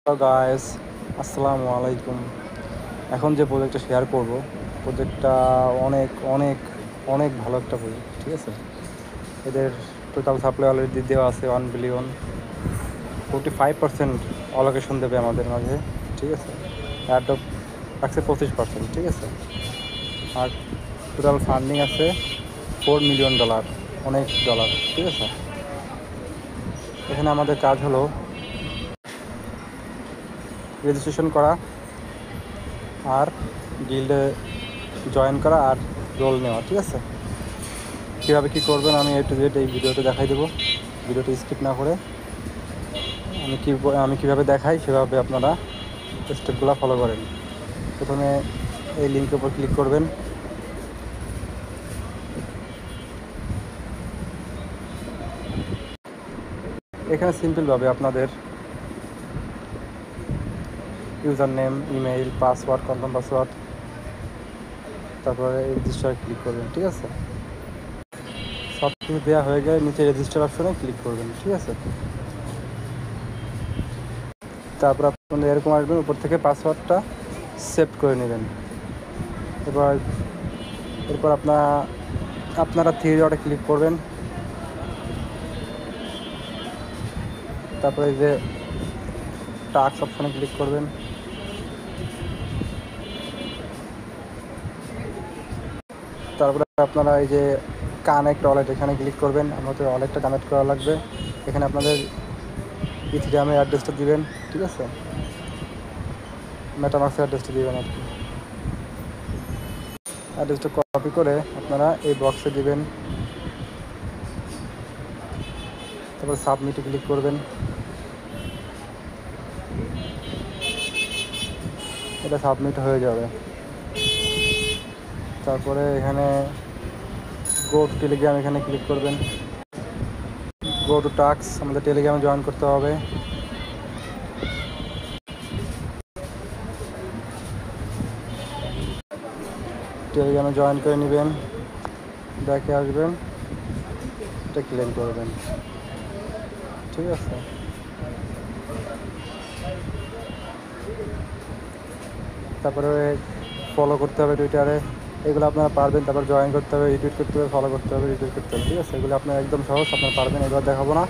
Hello guys, আসসালামু আলাইকুম। এখন যে প্রজেক্টটা শেয়ার করব, প্রজেক্টটা অনেক অনেক অনেক ভালো একটা প্রজেক্ট, ঠিক আছে। এদের টোটাল সাপ্লাই অলরেডি দেওয়া আছে 1 বিলিয়ন, 45% অলোকেশন দেবে আমাদের মাঝে, ঠিক আছে। অ্যাডপ রাখছে 25%, ঠিক আছে। আর টোটাল ফান্ডিং আছে $4 মিলিয়ন, অনেক ডলার, ঠিক আছে। এখানে আমাদের কাজ হলো রেজিস্ট্রেশন করা আর গিল্ডে জয়েন করা আর রোল নেওয়া, ঠিক আছে। কীভাবে কী করবেন আমি A to Z এই ভিডিওতে দেখাই দেবো। ভিডিওটি স্কিপ না করে আমি কীভাবে দেখাই সেভাবে আপনারা স্টেপগুলো ফলো করেন। প্রথমে এই লিঙ্কের উপর ক্লিক করবেন। এখানে সিম্পলভাবে আপনাদের user name, email, password, confirm password, তারপরে রেজিস্টার ক্লিক করবেন, ঠিক আছে। সব কিছু দেওয়া হয়ে গেলে নিচে রেজিস্টার অপশনে ক্লিক করবেন, ঠিক আছে। তারপর আপনাদের এরকম আসবেন, উপর থেকে পাসওয়ার্ডটা সেভ করে নেবেন। এরপর আপনারা থ্রি ডটে ক্লিক করবেন। তারপরে এই যে টাস্ক অপশনে ক্লিক করবেন। তারপরে আপনারা এই যে কানেক্ট ওয়ালেট এখানে ক্লিক করবেন। আমাদের ওয়ালেটটা কানেক্ট করা লাগবে। এখানে আপনাদের ইথিরিয়ামের অ্যাড্রেসটা দিবেন, ঠিক আছে। মেটামাক্সের অ্যাড্রেসটা দিবেন আর কি। অ্যাড্রেসটা কপি করে আপনারা এই বক্সে দিবেন। তারপর সাবমিটে ক্লিক করবেন। এটা সাবমিট হয়ে যাবে। তারপরে এখানে গো টু টেলিগ্রাম এখানে ক্লিক করবেন। গো টু টাস্ক, আমাদের টেলিগ্রামে জয়েন করতে হবে। টেলিগ্রামে জয়েন করে নেবেন, ব্যাকে আসবেন, এটা ক্লেম করবেন, ঠিক আছে। তারপরে ফলো করতে হবে টুইটারে, এগুলো আপনারা পারবেন। তারপর জয়েন করতে হবে, রিটুইট করতে হবে, ফলো করতে হবে, রিটুইট করতে হবে, ঠিক আছে। এগুলো আপনার একদম সহজ, আপনারা পারবেন। এবার দেখাবো না,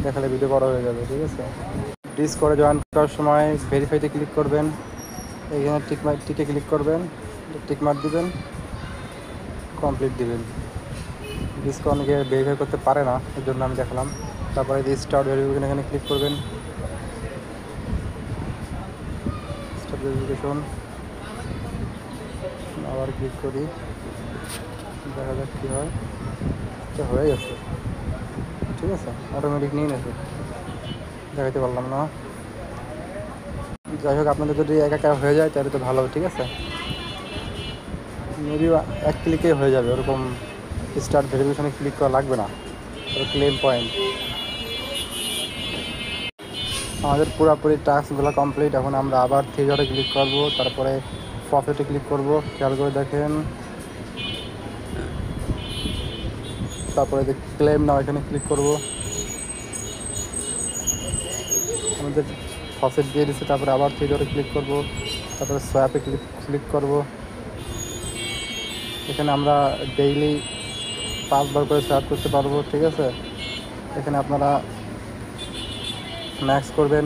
দেখালে ভিডিও বড় হয়ে যাবে, ঠিক আছে। ডিসকর্ডে জয়েন করার সময় ভেরিফাইতে ক্লিক করবেন। এখানে টিকে ক্লিক করবেন, টিক মার্ক দিবেন, কমপ্লিট দিবেন। ডিসকর্ড অনেকে ভেরিফাই করতে পারে না, এর জন্য আমি দেখালাম। তারপরে স্টার্ট ভেরিফিকেশন এখানে ক্লিক করবেন। স্টার্ট ভেরিফিকেশন আবার ক্লিক করি, দেখা যাক কী হয়। এটা হয়ে গেছে, ঠিক আছে। অটোমেটিক নিয়ে নেছে, দেখাতে পারলাম না। যাই হোক, আপনাদের যদি একা হয়ে যায় তাহলে তো ভালো, ঠিক আছে। মেবি এক ক্লিকে হয়ে যাবে, ওরকম স্টার্ট ভেরিফিকেশনে ক্লিক করা লাগবে না। ক্লেম পয়েন্ট আমাদের পুরোপুরি টাস্কগুলো কমপ্লিট। এখন আমরা আবার থ্রি ডটে ক্লিক করব, তারপরে প্রফিটে ক্লিক করব, খেয়াল করে দেখেন। তারপরে যে ক্লেম নাও এখানে ক্লিক করব, আমাদের প্রফিট দিয়ে দিচ্ছে। তারপরে আবার থ্রি ডটে ক্লিক করব, তারপরে সোয়াপে ক্লিক করব। এখানে আমরা ডেইলি 5বার করে সোয়াপ করতে পারবো, ঠিক আছে। এখানে আপনারা ম্যাক্স করবেন,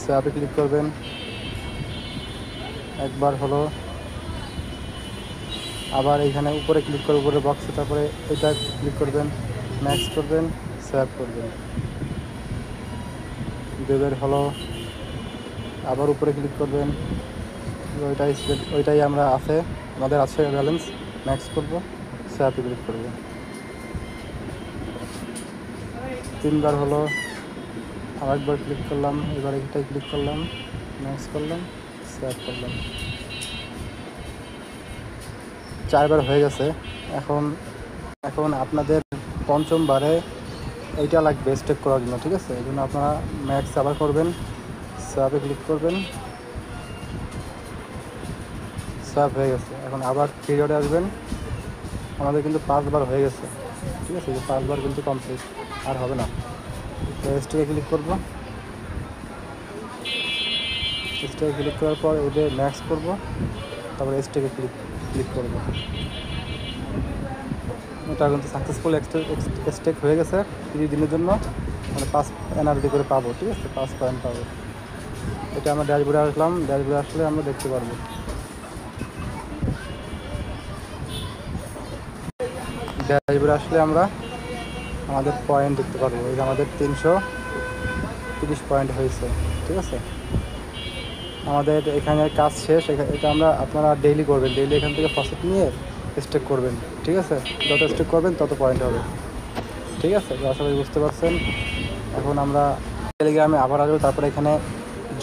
সোয়াপে ক্লিক করবেন, একবার হলো। আবার এইখানে উপরে ক্লিক করে উপরে বক্সে, তারপরে এটা ক্লিক করবেন, ম্যাক্স করবেন, সোয়াপ করবেন, দেবের হলো। আবার উপরে ক্লিক করবেন, ওইটাই আমরা আমাদের আছে ব্যালেন্স, ম্যাক্স করব, সোয়াপে ক্লিক করব। 3বার হলো, আরেকবার ক্লিক করলাম, এবার এটাই ক্লিক করলাম, ম্যাক্স করলাম, সোয়াপ করলাম। 4বার হয়ে গেছে। এখন আপনাদের পঞ্চমবারে এইটা লাগবে স্টেপ করার জন্য, ঠিক আছে। এই জন্য আপনারা ম্যাক্স আবার করবেন, সোয়াপে ক্লিক করবেন, সোয়াপ হয়ে গেছে। এখন আবার থ্রি ডটে আসবেন। আমাদের কিন্তু 5বার হয়ে গেছে, ঠিক আছে। 5বার কিন্তু কমপ্লিট, আর হবে না। রেজিস্টারে ক্লিক করব, স্টেকে ক্লিক করার পর এটা ম্যাক্স করব, তারপরে স্টেকে ক্লিক করব। এটা কিন্তু সাকসেসফুল স্টেক হয়ে গেছে 30 দিনের জন্য, মানে 5 এনার্জি করে পাবো। ঠিক আছে, 5 পয়েন্ট পাবো। এটা আমরা ড্যাশবোর্ডে আসলাম, ড্যাশবোর্ডে আসলে আমরা দেখতে পারবো। ড্যাশবোর্ডে আসলে আমরা আমাদের পয়েন্ট দেখতে পারবো। এই যে আমাদের 330 পয়েন্ট হয়েছে। ঠিক আছে, আমাদের এখানে কাজ শেষ। এটা আমরা আপনারা ডেইলি করবেন, ডেইলি এখান থেকে প্রফিট নিয়ে স্টেক করবেন। ঠিক আছে, যত স্টেক করবেন তত পয়েন্ট হবে। ঠিক আছে, আশা করি বুঝতে পারছেন। এখন আমরা টেলিগ্রামে আবার আসবো, তারপরে এখানে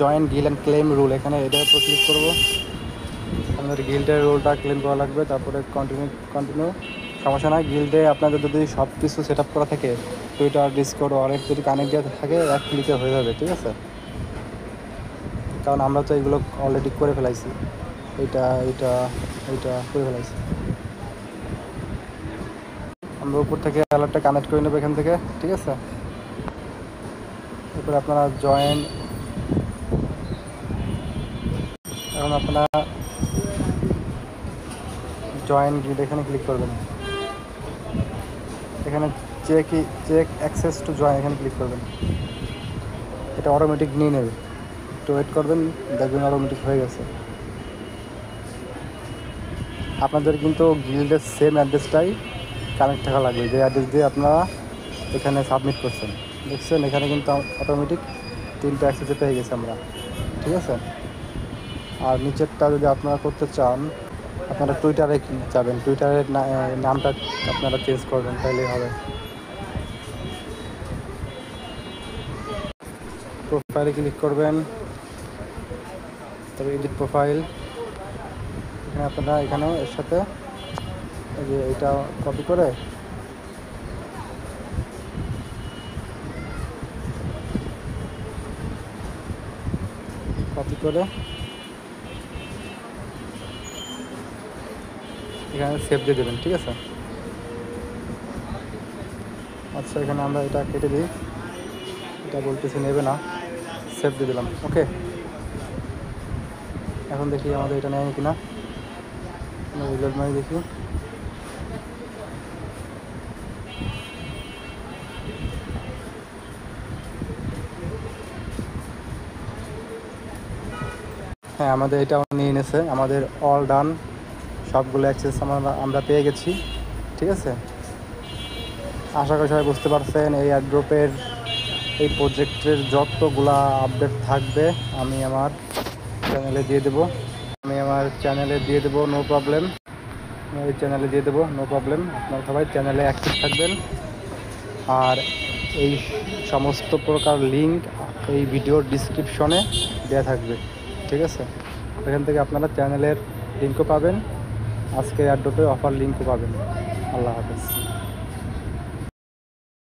join guild and claim rule, এখানে এটার উপর ক্লিক করবো। আমাদের গিল্ডের রোলটা ক্লেম করা লাগবে, তারপরে কন্টিনিউ। সমস্যা নয়, গিল্ডে আপনাদের যদি সব কিছু সেট আপ করা থাকে, টুইটার, ডিসকর্ড, ওয়ালেট যদি কানেক্ট দেওয়া থাকে, এক ক্লিকে হয়ে যাবে। ঠিক আছে, কারণ আমরা তো এগুলো অলরেডি করে ফেলাইছি, এইটা করে ফেলাইছি। আমরা উপর থেকে অ্যালার্টটা কানেক্ট করে নেবো এখান থেকে। ঠিক আছে, এরপরে আপনারা এখন আপনারা জয়েন গিল্ড এখানে ক্লিক করবেন। এখানে চেক অ্যাক্সেস টু জয়েন এখানে ক্লিক করবেন। এটা অটোমেটিক নিয়ে নেবে, একটু ওয়েট করবেন, দেখবেন অটোমেটিক হয়ে গেছে। আপনাদের কিন্তু গিল্ডের সেম অ্যাড্রেসটাই কানেক্ট থাকা লাগবে, যে অ্যাড্রেস দিয়ে আপনারা এখানে সাবমিট করছেন। দেখছেন এখানে কিন্তু অটোমেটিক 3টা অ্যাক্সেসে পেয়ে গেছে আমরা। ঠিক আছে, আর নিচেরটা যদি আপনারা করতে চান, আপনারা টুইটারে যাবেন, টুইটারের নামটা আপনারা চেঞ্জ করবেন, তাইলেই হবে। প্রোফাইলে ক্লিক করবেন, তবে এডিট প্রোফাইল, এখানে আপনারা এখানে এর সাথে এই যে এটা কপি করে এখানে সেভ দিয়ে দেবেন। ঠিক আছে, আচ্ছা এখানে আমরা এটা কেটে দিই, এটা বলতেছি নেবে না, সেভ দিয়ে দিলাম। ওকে, এখন দেখি আমাদের এটা নেয় কিনা, রিলোড মারি দেখি। হ্যাঁ, আমাদের এটাও নিয়ে এনেছে, আমাদের অল ডান, সবগুলো অ্যাক্সেস আমরা পেয়ে গেছি। ঠিক আছে, আশা করি সবাই বুঝতে পারছেন। এই এয়ারড্রপের এই প্রজেক্টের যতগুলা আপডেট থাকবে আমি আমার চ্যানেলে দিয়ে দেবো, নো প্রবলেম। এই চ্যানেলে দিয়ে দেবো, নো প্রবলেম। আপনারা সবাই চ্যানেলে অ্যাক্টিভ থাকবেন, আর এই সমস্ত প্রকার লিঙ্ক এই ভিডিওর ডিসক্রিপশনে দেওয়া থাকবে। ঠিক আছে, এখান থেকে আপনারা চ্যানেলের লিঙ্কও পাবেন, আজকে এয়ারড্রপের অফার লিঙ্কও পাবেন। আল্লাহ হাফেজ।